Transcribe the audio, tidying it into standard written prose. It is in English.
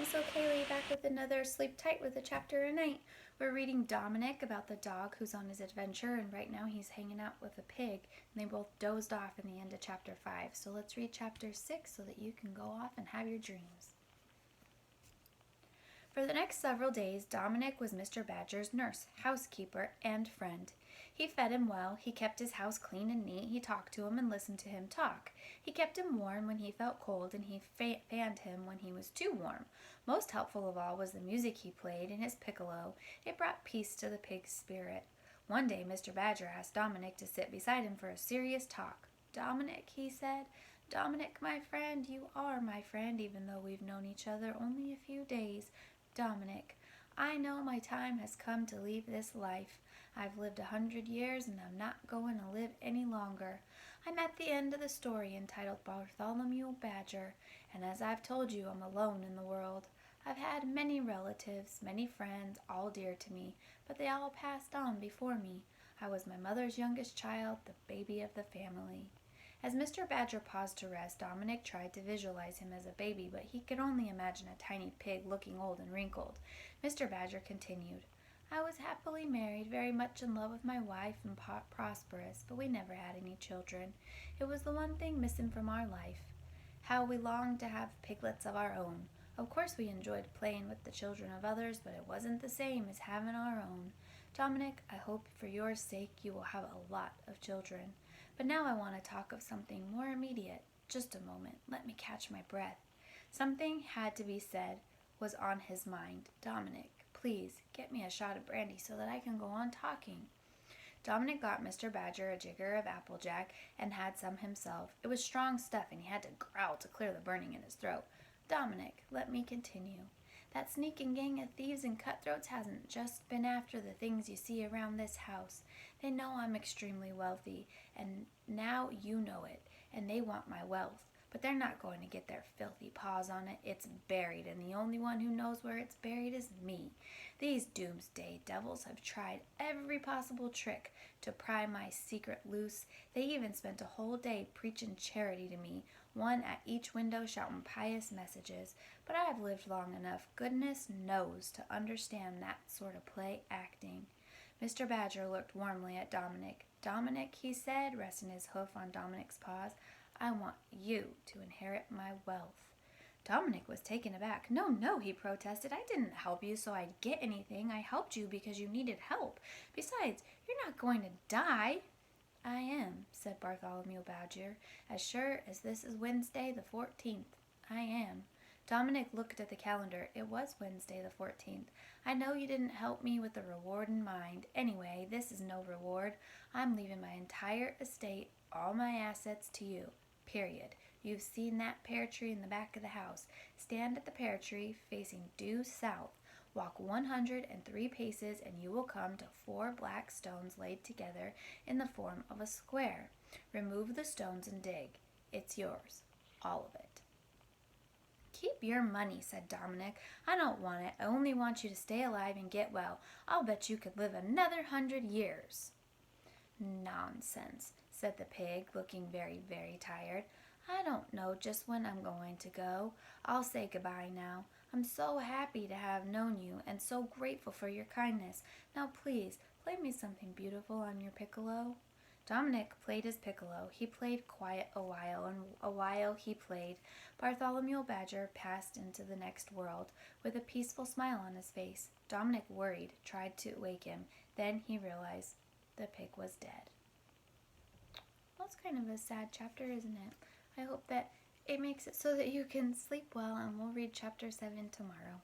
So Kaylee back with another Sleep Tight with a chapter a night. We're reading Dominic about the dog who's on his adventure, and right now he's hanging out with a pig, and they both dozed off in the end of chapter 5. So let's read chapter 6 so that you can go off and have your dreams. For the next several days, Dominic was Mr. Badger's nurse, housekeeper, and friend. He fed him well, he kept his house clean and neat, he talked to him and listened to him talk. He kept him warm when he felt cold, and he fanned him when he was too warm. Most helpful of all was the music he played and his piccolo. It brought peace to the pig's spirit. One day Mr. Badger asked Dominic to sit beside him for a serious talk. "Dominic," he said, "Dominic, my friend, you are my friend, even though we've known each other only a few days. Dominic, I know my time has come to leave this life. I've lived 100 years and I'm not going to live any longer. I'm at the end of the story entitled Bartholomew Badger, and as I've told you, I'm alone in the world. I've had many relatives, many friends, all dear to me, but they all passed on before me. I was my mother's youngest child, the baby of the family." As Mr. Badger paused to rest, Dominic tried to visualize him as a baby, but he could only imagine a tiny pig looking old and wrinkled. Mr. Badger continued, "I was happily married, very much in love with my wife and prosperous, but we never had any children. It was the one thing missing from our life. How we longed to have piglets of our own. Of course we enjoyed playing with the children of others, but it wasn't the same as having our own. Dominic, I hope for your sake you will have a lot of children. But now I want to talk of something more immediate. Just a moment. Let me catch my breath." Something had to be said was on his mind. "Dominic, please get me a shot of brandy so that I can go on talking." Dominic got Mr. Badger a jigger of applejack and had some himself. It was strong stuff, and he had to growl to clear the burning in his throat. "Dominic, let me continue. That sneaking gang of thieves and cutthroats hasn't just been after the things you see around this house. They know I'm extremely wealthy, and now you know it, and they want my wealth. But they're not going to get their filthy paws on it. It's buried, and the only one who knows where it's buried is me. These doomsday devils have tried every possible trick to pry my secret loose. They even spent a whole day preaching charity to me, one at each window shouting pious messages. But I have lived long enough, goodness knows, to understand that sort of play acting." Mr. Badger looked warmly at Dominic. "Dominic," he said, resting his hoof on Dominic's paws, "I want you to inherit my wealth." Dominic was taken aback. No, he protested. "I didn't help you so I'd get anything. I helped you because you needed help. Besides, you're not going to die." "I am," said Bartholomew Badger, "as sure as this is Wednesday the 14th. I am." Dominic looked at the calendar. It was Wednesday the 14th. "I know you didn't help me with the reward in mind. Anyway, this is no reward. I'm leaving my entire estate, all my assets, to you. Period. You've seen that pear tree in the back of the house. Stand at the pear tree, facing due south. Walk 103 paces, and you will come to 4 black stones laid together in the form of a square. Remove the stones and dig. It's yours. All of it." "Keep your money," said Dominic. "I don't want it. I only want you to stay alive and get well. I'll bet you could live another 100 years. "Nonsense," said the pig, looking very, very tired. "I don't know just when I'm going to go. I'll say goodbye now. I'm so happy to have known you, and so grateful for your kindness. Now please, play me something beautiful on your piccolo." Dominic played his piccolo. He played quiet a while, and a while he played. Bartholomew Badger passed into the next world with a peaceful smile on his face. Dominic, worried, tried to wake him. Then he realized the pig was dead. Well, it's kind of a sad chapter, isn't it? I hope that it makes it so that you can sleep well, and we'll read chapter 7 tomorrow.